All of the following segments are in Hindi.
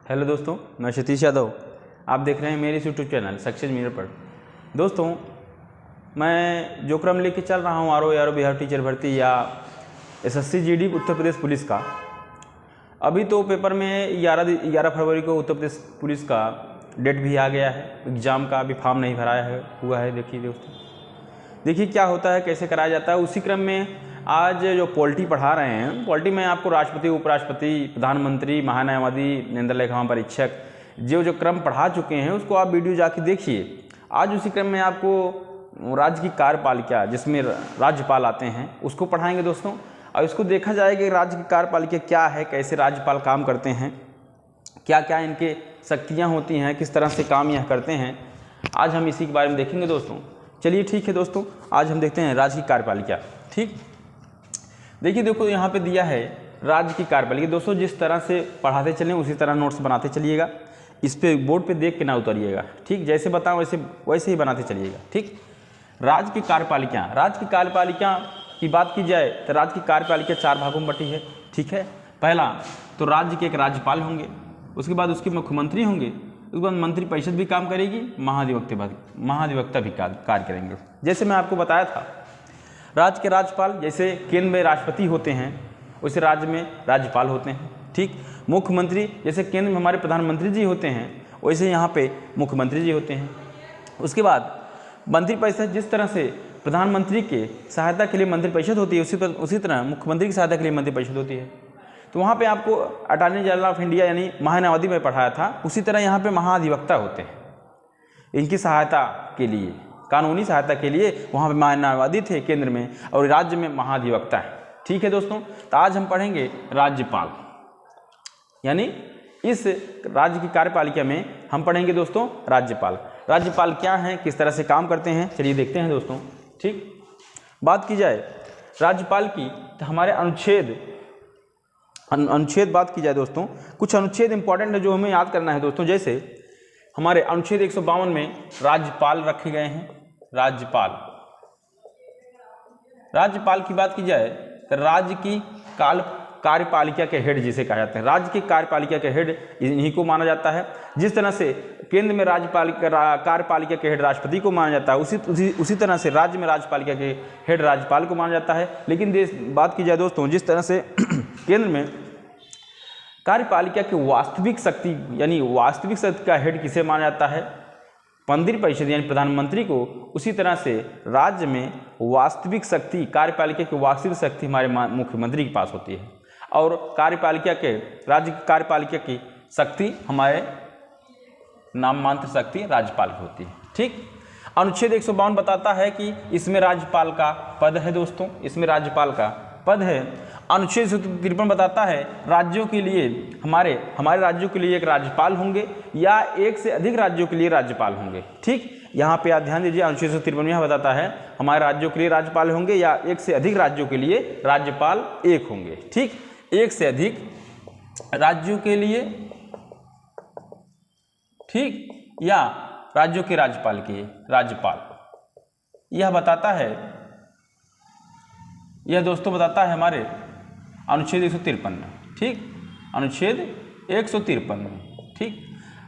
हेलो दोस्तों, मैं सतीश यादव। आप देख रहे हैं मेरे इस यूट्यूब चैनल सक्सेस मिरर पर। दोस्तों, मैं जो क्रम लेके चल रहा हूँ आर बिहार टीचर भर्ती या SSC GD Uttar Pradesh police का, अभी तो पेपर में 11 फरवरी को उत्तर प्रदेश पुलिस का डेट भी आ गया है। एग्ज़ाम का अभी फॉर्म नहीं भराया हुआ है। देखिए दोस्तों, देखिए क्या होता है, कैसे कराया जाता है। उसी क्रम में आज जो पॉलिटी पढ़ा रहे हैं, पॉलिटी में आपको राष्ट्रपति, उपराष्ट्रपति, प्रधानमंत्री, महान्यायवादी, निरंतर लेखा परीक्षक जो क्रम पढ़ा चुके हैं उसको आप वीडियो जाके देखिए। आज उसी क्रम में आपको राज्य की कार्यपालिका, जिसमें राज्यपाल आते हैं, उसको पढ़ाएंगे दोस्तों। और इसको देखा जाएगा कि राज्य की कार्यपालिका क्या है, कैसे राज्यपाल काम करते हैं, क्या क्या इनके शक्तियाँ होती हैं, किस तरह से काम यह करते हैं। आज हम इसी के बारे में देखेंगे दोस्तों। चलिए ठीक है दोस्तों, आज हम देखते हैं राज्य की कार्यपालिका। ठीक, देखिए देखो यहाँ पे दिया है राज्य की कार्यपालिका। दोस्तों, जिस तरह से पढ़ाते चलें उसी तरह नोट्स बनाते चलिएगा। इस पे बोर्ड पे देख के ना उतरिएगा। ठीक, जैसे बताऊँ वैसे ही बनाते चलिएगा। ठीक, राज्य की कार्यपालिका की बात की जाए तो राज्य की कार्यपालिका 4 भागों में बटी है। ठीक है, पहला तो राज्य के एक राज्यपाल होंगे, उसके बाद उसके मुख्यमंत्री होंगे, उसके बाद मंत्रिपरिषद भी काम करेगी, महाधिवक्ता भी कार्य करेंगे। जैसे मैं आपको बताया था, राज्य के राज्यपाल जैसे केंद्र में राष्ट्रपति होते हैं वैसे राज्य में राज्यपाल होते हैं। ठीक, मुख्यमंत्री जैसे केंद्र में हमारे प्रधानमंत्री जी होते हैं वैसे यहाँ पे मुख्यमंत्री जी होते हैं। उसके बाद मंत्रिपरिषद, जिस तरह से प्रधानमंत्री के सहायता के लिए मंत्रिपरिषद होती है उसी तरह मुख्यमंत्री की सहायता के लिए मंत्रिपरिषद होती है। तो वहाँ पे आपको अटॉर्नी जनरल ऑफ इंडिया यानी महान्यायवादी में पढ़ाया था, उसी तरह यहाँ पे महाधिवक्ता होते हैं। इनकी सहायता के लिए, कानूनी सहायता के लिए वहाँ पे महान्यायवादी थे केंद्र में, और राज्य में महाधिवक्ता है। ठीक है दोस्तों, तो आज हम पढ़ेंगे राज्यपाल, यानी इस राज्य की कार्यपालिका में हम पढ़ेंगे दोस्तों राज्यपाल। राज्यपाल क्या हैं, किस तरह से काम करते हैं, चलिए देखते हैं दोस्तों। ठीक, बात की जाए राज्यपाल की तो हमारे अनुच्छेद बात की जाए दोस्तों, कुछ अनुच्छेद इंपॉर्टेंट है जो हमें याद करना है दोस्तों। जैसे हमारे अनुच्छेद 152 में राज्यपाल रखे गए हैं। राज्यपाल की बात की जाए तो राज्य की कार्यपालिका के हेड जिसे कहा जाता है, राज्य की कार्यपालिका के हेड इन्हीं को माना जाता है। जिस तरह से केंद्र में कार्यपालिका के हेड राष्ट्रपति को माना जाता है, उसी तरह से राज्य में राज्यपालिका के हेड राज्यपाल को माना जाता है। लेकिन बात की जाए दोस्तों, जिस तरह से केंद्र में कार्यपालिका की वास्तविक शक्ति यानी वास्तविक शक्ति का हेड किसे माना जाता है, मंत्रिपरिषद यानी प्रधानमंत्री को, उसी तरह से राज्य में वास्तविक शक्ति, कार्यपालिका की वास्तविक शक्ति हमारे मुख्यमंत्री के पास होती है, और राज्य की कार्यपालिका की शक्ति हमारे नाम मात्र शक्ति राज्यपाल की होती है। ठीक, अनुच्छेद 152 बताता है कि इसमें राज्यपाल का पद है दोस्तों, इसमें राज्यपाल का पद है। अनुच्छेद 153 बताता है राज्यों के लिए, हमारे राज्यों के लिए एक राज्यपाल होंगे या एक से अधिक राज्यों के लिए राज्यपाल होंगे। ठीक, यहाँ पे आप ध्यान दीजिए, अनुच्छेद 153 यहाँ बताता है हमारे राज्यों के लिए राज्यपाल होंगे या एक से अधिक राज्यों के लिए राज्यपाल एक होंगे। ठीक, एक से अधिक राज्यों के लिए, ठीक, या राज्यों के राज्यपाल के राज्यपाल, यह बताता है, यह दोस्तों बताता है हमारे अनुच्छेद 153 में। ठीक, अनुच्छेद 153 में। ठीक,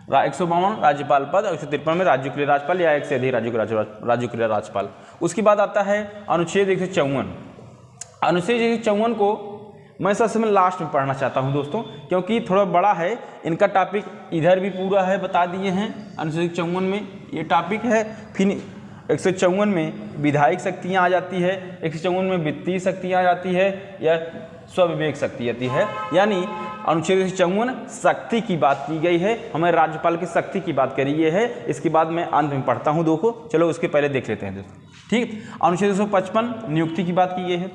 152 राज्यपाल पद और 153 में राज्यों के लिए राज्यपाल या एक से अधिक राज्यों के लिए राज्यपाल। उसके बाद आता है अनुच्छेद 154। अनुच्छेद 154 को मैं सबसे लास्ट में पढ़ना चाहता हूं दोस्तों, क्योंकि थोड़ा बड़ा है। इनका टॉपिक इधर भी पूरा है, बता दिए हैं। अनुच्छेद 154 में ये टॉपिक है। फिर 154 में विधायिक शक्तियाँ आ जाती है, 154 में वित्तीय शक्तियाँ आ जाती है या स्वविवेक शक्ति आती है। यानी अनुच्छेद 154 शक्ति की बात की गई है, हमें राज्यपाल की शक्ति की बात करी गई है। इसके बाद मैं अंत में पढ़ता हूँ दोस्तों, चलो उसके पहले देख लेते हैं दोस्तों। ठीक, अनुच्छेद 155 नियुक्ति की बात की गई है।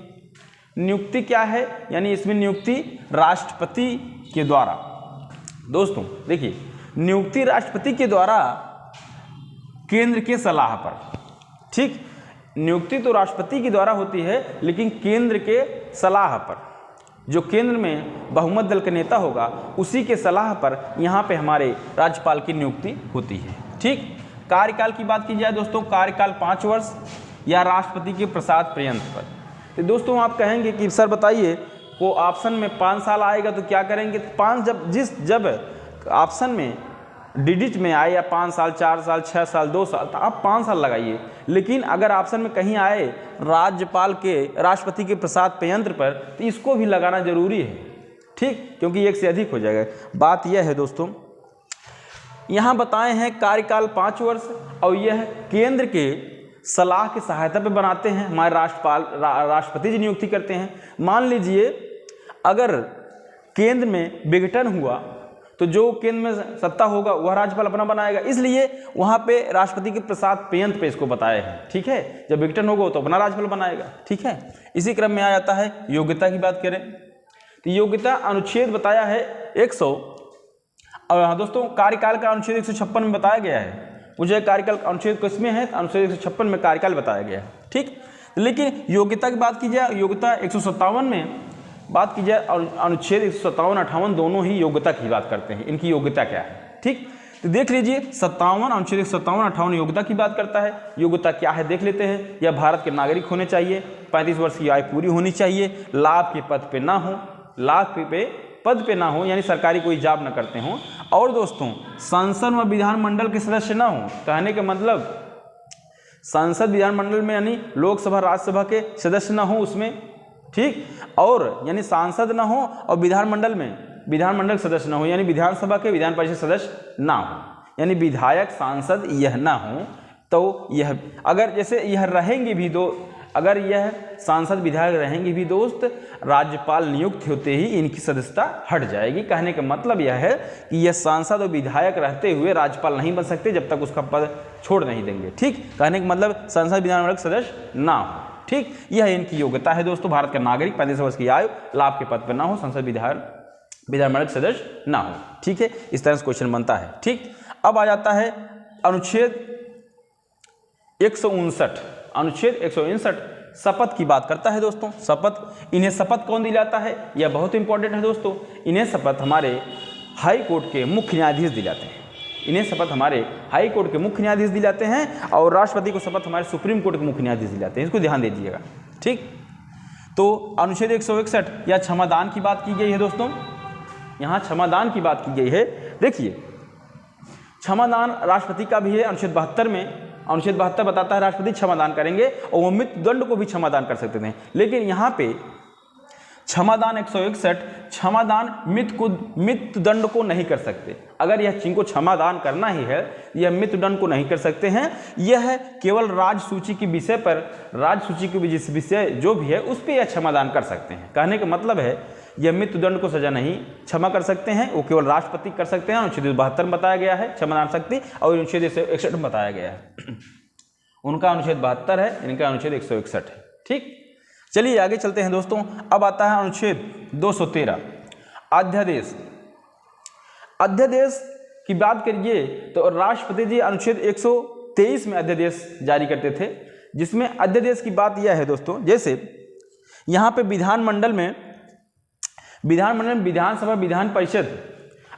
नियुक्ति क्या है, यानी इसमें नियुक्ति राष्ट्रपति के द्वारा। दोस्तों देखिए, नियुक्ति राष्ट्रपति के द्वारा केंद्र के सलाह पर। ठीक, नियुक्ति तो राष्ट्रपति के द्वारा होती है, लेकिन केंद्र के सलाह पर, जो केंद्र में बहुमत दल का नेता होगा उसी के सलाह पर यहाँ पे हमारे राज्यपाल की नियुक्ति होती है। ठीक, कार्यकाल की बात की जाए दोस्तों, कार्यकाल 5 वर्ष या राष्ट्रपति के प्रसाद पर्यंत पर। तो दोस्तों आप कहेंगे कि सर बताइए, को ऑप्शन में 5 साल आएगा तो क्या करेंगे? 5 जब ऑप्शन में डिजिट में आए या 5 साल, 4 साल, 6 साल, 2 साल, तो आप 5 साल लगाइए। लेकिन अगर ऑप्शन में कहीं आए राज्यपाल के, राष्ट्रपति के प्रसाद पेयंत्र पर, तो इसको भी लगाना जरूरी है, ठीक, क्योंकि एक से अधिक हो जाएगा। बात यह है दोस्तों, यहाँ बताए हैं कार्यकाल 5 वर्ष, और यह केंद्र के सलाह की सहायता पे बनाते हैं, हमारे राष्ट्रपति जी नियुक्ति करते हैं। मान लीजिए अगर केंद्र में विघटन हुआ तो जो केंद्र में सत्ता होगा वह राज्यपाल अपना बनाएगा, इसलिए वहाँ पे राष्ट्रपति के प्रसाद पेयंत्र पे इसको बताए हैं, ठीक है। जब विघटन होगा तो अपना राज्यपाल बनाएगा, ठीक है। इसी क्रम में आ जाता है योग्यता की बात करें तो योग्यता अनुच्छेद बताया है 100, और हाँ दोस्तों कार्यकाल का अनुच्छेद 156 में बताया गया है। मुझे कार्यकाल अनुच्छेद किसमें है, अनुच्छेद 156 में कार्यकाल बताया गया है, ठीक। लेकिन योग्यता की बात की जाए, योग्यता 157 में बात की जाए, अनुच्छेद 157, 58 दोनों ही योग्यता की बात करते हैं, इनकी योग्यता क्या है, ठीक। तो देख लीजिए 57, अनुच्छेद 157, 58 योग्यता की बात करता है। योग्यता क्या है देख लेते हैं। यह भारत के नागरिक होने चाहिए, 35 वर्ष की आयु पूरी होनी चाहिए, लाभ के पद पे ना हो, लाभ पे पद पे ना हो, यानी सरकारी कोई जॉब ना करते हों, और दोस्तों संसद व विधानमंडल के सदस्य ना हो। कहने का मतलब संसद विधानमंडल में यानी लोकसभा राज्यसभा के सदस्य ना हो उसमें, ठीक, और यानी सांसद ना हो, और विधानमंडल में विधानमंडल सदस्य ना हो, यानी विधानसभा के विधान परिषद सदस्य ना हो, यानी विधायक सांसद यह ना हो। तो यह अगर जैसे यह रहेंगे भी अगर यह सांसद विधायक रहेंगे भी दोस्त, राज्यपाल नियुक्त होते ही इनकी सदस्यता हट जाएगी। कहने का मतलब यह है कि यह सांसद और विधायक रहते हुए राज्यपाल नहीं बन सकते जब तक उसका पद छोड़ नहीं देंगे, ठीक। कहने का मतलब संसद विधानमंडल सदस्य ना हो, ठीक। यह इनकी योग्यता है दोस्तों। भारत का नागरिक, 35 वर्ष की आयु, लाभ के पद पर ना हो, संसद विधानमंडल सदस्य ना हो, ठीक है। इस तरह से क्वेश्चन बनता है, ठीक। अब आ जाता है अनुच्छेद 159, अनुच्छेद 159 शपथ की बात करता है दोस्तों। शपथ, इन्हें शपथ कौन दिलाता है, यह बहुत इंपॉर्टेंट है दोस्तों। इन्हें शपथ हमारे हाई कोर्ट के मुख्य न्यायाधीश दिलाते हैं। इन्हें शपथ हमारे हाई कोर्ट के मुख्य न्यायाधीश दिलाते हैं, और राष्ट्रपति को शपथ हमारे सुप्रीम कोर्ट के मुख्य न्यायाधीश दिलाते हैं। इसको ध्यान दीजिएगा, ठीक। तो अनुच्छेद 161 या क्षमादान की बात की गई है दोस्तों। यहाँ क्षमादान की बात की गई है। देखिए क्षमादान राष्ट्रपति का भी है, अनुच्छेद 72 में। अनुच्छेद 72 बताता है राष्ट्रपति क्षमादान करेंगे, और वो मृत्युदंड को भी क्षमादान कर सकते थे। लेकिन यहाँ पे क्षमादान 161 क्षमादान मृत्युदंड को नहीं कर सकते। अगर यह जिनको क्षमादान करना ही है, यह मृत्युदंड को नहीं कर सकते हैं। यह केवल राजसूची की विषय पर, राजसूची के जिस विषय जो भी है उस पर यह क्षमादान कर सकते हैं। कहने का मतलब है यह मृत्युदंड को सजा नहीं क्षमा कर सकते हैं, वो केवल राष्ट्रपति कर सकते हैं। अनुच्छेद 72 में बताया गया है क्षमादान शक्ति, और अनुच्छेद 161 में बताया गया है। उनका अनुच्छेद 72 है, इनका अनुच्छेद 161 है, ठीक। चलिए आगे चलते हैं दोस्तों। अब आता है अनुच्छेद 213 अध्यादेश। अध्यादेश की बात करिए तो राष्ट्रपति जी अनुच्छेद 123 में अध्यादेश जारी करते थे, जिसमें अध्यादेश की बात यह है दोस्तों, जैसे यहाँ पे विधानमंडल में विधानसभा विधान परिषद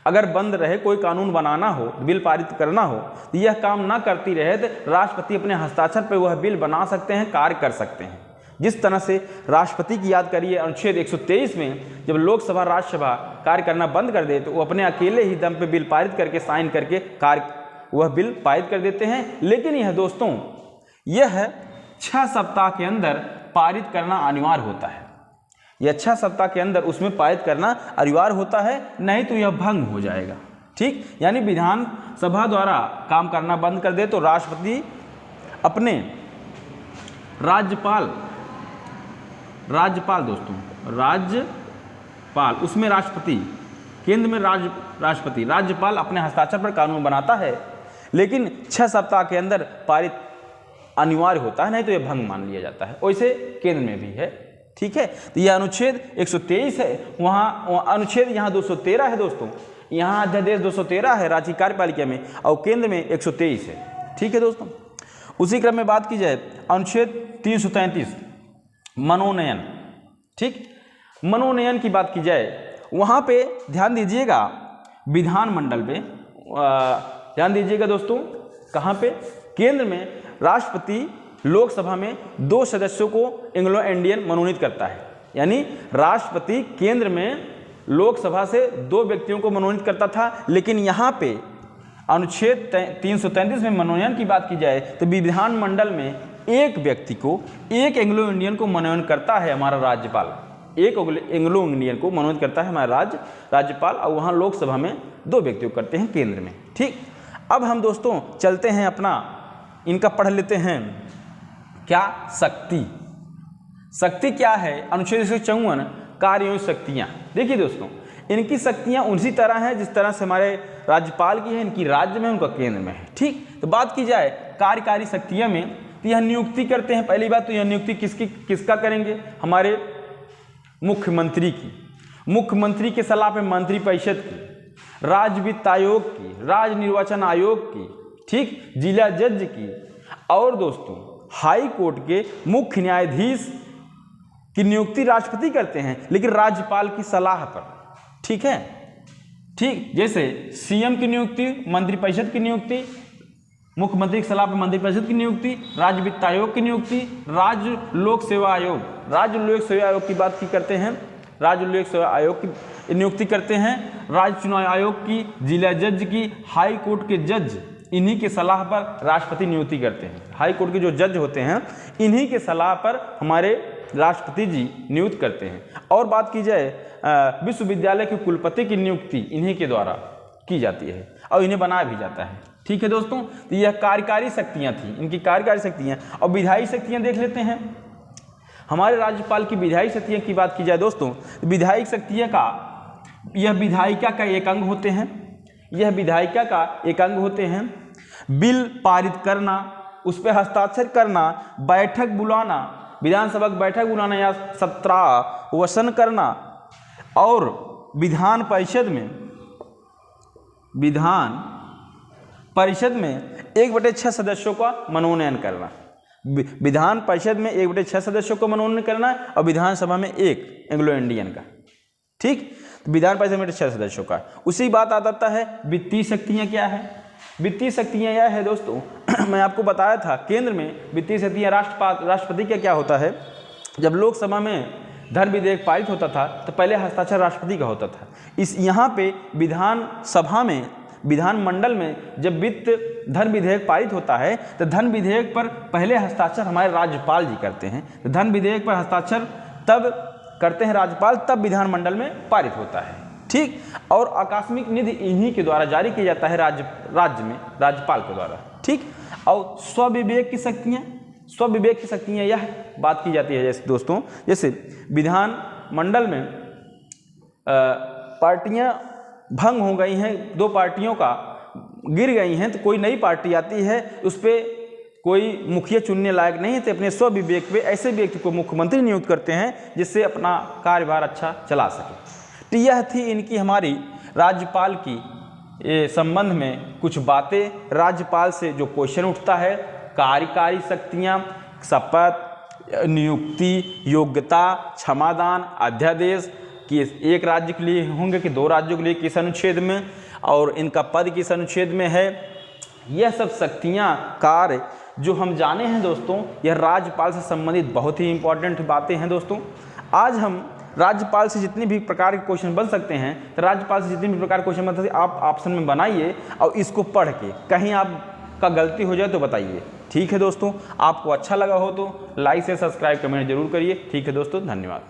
अगर बंद रहे, कोई कानून बनाना हो, बिल पारित करना हो, तो यह काम ना करती रहे तो राष्ट्रपति अपने हस्ताक्षर पर वह बिल बना सकते हैं, कार्य कर सकते हैं। जिस तरह से राष्ट्रपति की याद करिए, अनुच्छेद 123 में जब लोकसभा राज्यसभा कार्य करना बंद कर दे तो वो अपने अकेले ही दम पे बिल पारित करके साइन करके वह बिल पारित कर देते हैं। लेकिन यह दोस्तों यह 6 सप्ताह के अंदर पारित करना अनिवार्य होता है। यह 6 सप्ताह के अंदर उसमें पारित करना अनिवार्य होता है, नहीं तो यह भंग हो जाएगा, ठीक। यानी विधानसभा द्वारा काम करना बंद कर दे तो राष्ट्रपति अपने राज्यपाल दोस्तों, राज्यपाल उसमें राष्ट्रपति, केंद्र में राष्ट्रपति, राज्यपाल अपने हस्ताक्षर पर कानून बनाता है, लेकिन 6 सप्ताह के अंदर पारित अनिवार्य होता है, नहीं तो यह भंग मान लिया जाता है। वैसे केंद्र में भी है, ठीक है। तो यह अनुच्छेद 123 है, वहाँ अनुच्छेद यहाँ 213 है दोस्तों। यहाँ अध्यादेश 213 है राज्य कार्यपालिका में, और केंद्र में 123 है, ठीक है दोस्तों। उसी क्रम में बात की जाए अनुच्छेद 333 मनोनयन, ठीक। मनोनयन की बात की जाए, वहाँ पे ध्यान दीजिएगा, विधानमंडल में ध्यान दीजिएगा दोस्तों, कहाँ पे, केंद्र में राष्ट्रपति लोकसभा में 2 सदस्यों को एंग्लो इंडियन मनोनीत करता है। यानी राष्ट्रपति केंद्र में लोकसभा से 2 व्यक्तियों को मनोनीत करता था, लेकिन यहाँ पे अनुच्छेद 333 में मनोनयन की बात की जाए तो विधानमंडल में एक व्यक्ति को, एक एंग्लो इंडियन को मनोनयन करता है हमारा राज्यपाल। एक एंग्लो इंडियन को मनोनीत करता है हमारा राज्यपाल, और वहाँ लोकसभा में 2 व्यक्तियों को करते हैं केंद्र में। ठीक, अब हम दोस्तों चलते हैं अपना इनका पढ़ लेते हैं। क्या शक्ति, शक्ति क्या है? अनुच्छेद 154 कार्य एवं शक्तियाँ। देखिए दोस्तों, इनकी शक्तियाँ उसी तरह हैं जिस तरह से हमारे राज्यपाल की है, इनकी राज्य में, उनका केंद्र में है। ठीक, तो बात की जाए कार्यकारी शक्तियाँ में, तो यह नियुक्ति करते हैं। पहली बात तो यह नियुक्ति किसका करेंगे? हमारे मुख्यमंत्री की, मुख्यमंत्री के सलाह पे मंत्रिपरिषद की, राज्य वित्त आयोग की, राज्य निर्वाचन आयोग की, ठीक, जिला जज की, और दोस्तों हाई कोर्ट के मुख्य न्यायाधीश की नियुक्ति राष्ट्रपति करते हैं, लेकिन राज्यपाल की सलाह पर। ठीक है, ठीक, जैसे सीएम की नियुक्ति, मंत्रिपरिषद की नियुक्ति, मुख्यमंत्री की सलाह पर मंत्रिपरिषद की नियुक्ति, राज्य वित्त आयोग की नियुक्ति, राज्य लोक सेवा आयोग, राज्य लोक सेवा आयोग की बात की करते हैं, राज्य लोक सेवा आयोग की नियुक्ति करते हैं, राज्य चुनाव आयोग की, जिला जज की, हाई कोर्ट के जज, इन्हीं के सलाह पर राष्ट्रपति नियुक्ति करते हैं। हाई कोर्ट के जो जज होते हैं इन्हीं के सलाह पर हमारे राष्ट्रपति जी नियुक्त करते हैं। और बात की जाए विश्वविद्यालय के कुलपति की नियुक्ति इन्हीं के द्वारा की जाती है और इन्हें बनाया भी जाता है। ठीक है दोस्तों, तो यह कार्यकारी शक्तियाँ थी, इनकी कार्यकारी शक्तियाँ। और विधायी शक्तियाँ देख लेते हैं। हमारे राज्यपाल की विधायी शक्तियाँ की बात की जाए दोस्तों, विधायी शक्तियाँ का, यह विधायिका का एक अंग होते हैं, यह विधायिका का एक अंग होते हैं। बिल पारित करना, उस पर हस्ताक्षर करना, बैठक बुलाना, विधानसभा की बैठक बुलाना या सत्रावसन करना, और विधान परिषद में 1/6 सदस्यों का मनोनयन करना। विधान परिषद में 1/6 सदस्यों को मनोनयन करना और विधानसभा में 1 एंग्लो इंडियन का। ठीक, तो विधान परिषद में 6 सदस्यों का। उसी बात आ जाता है वित्तीय शक्तियाँ क्या है। वित्तीय शक्तियाँ यह है दोस्तों, मैं आपको बताया था केंद्र में वित्तीय शक्तियाँ राष्ट्रपति का क्या होता है। जब लोकसभा में धन विधेयक पारित होता था तो पहले हस्ताक्षर राष्ट्रपति का होता था। इस यहाँ पे विधानसभा में, विधानमंडल में जब वित्त धन विधेयक पारित होता है तो धन विधेयक पर पहले हस्ताक्षर हमारे राज्यपाल जी करते हैं। तो धन विधेयक पर हस्ताक्षर तब करते हैं राज्यपाल, तब विधानमंडल में पारित होता है। ठीक, और आकस्मिक निधि इन्हीं के द्वारा जारी किया जाता है राज्य में, राज्यपाल के द्वारा। ठीक, और स्वविवेक की शक्तियाँ, स्वविवेक की शक्तियाँ यह बात की जाती है जैसे दोस्तों, जैसे विधानमंडल में पार्टियाँ भंग हो गई हैं, 2 पार्टियों का गिर गई हैं, तो कोई नई पार्टी आती है, उस पर कोई मुखिया चुनने लायक नहीं है, तो अपने स्वविवेक पे ऐसे व्यक्ति को मुख्यमंत्री नियुक्त करते हैं जिससे अपना कार्यभार अच्छा चला सके। तो यह थी इनकी, हमारी राज्यपाल की संबंध में कुछ बातें। राज्यपाल से जो क्वेश्चन उठता है, कार्यकारी शक्तियाँ, शपथ, नियुक्ति, योग्यता, क्षमादान, अध्यादेश कि एक राज्य के लिए होंगे कि 2 राज्यों के लिए किस अनुच्छेद में, और इनका पद किस अनुच्छेद में है, यह सब शक्तियाँ, कार्य जो हम जाने हैं दोस्तों, यह राज्यपाल से संबंधित बहुत ही इंपॉर्टेंट बातें हैं दोस्तों। आज हम राज्यपाल से जितने भी प्रकार के क्वेश्चन बन सकते हैं, तो राज्यपाल से जितने भी प्रकार के क्वेश्चन बन सकते हैं आप ऑप्शन में बनाइए और इसको पढ़ के कहीं आपका गलती हो जाए तो बताइए। ठीक है दोस्तों, आपको अच्छा लगा हो तो लाइक से सब्सक्राइब कमेंट जरूर करिए। ठीक है दोस्तों, धन्यवाद।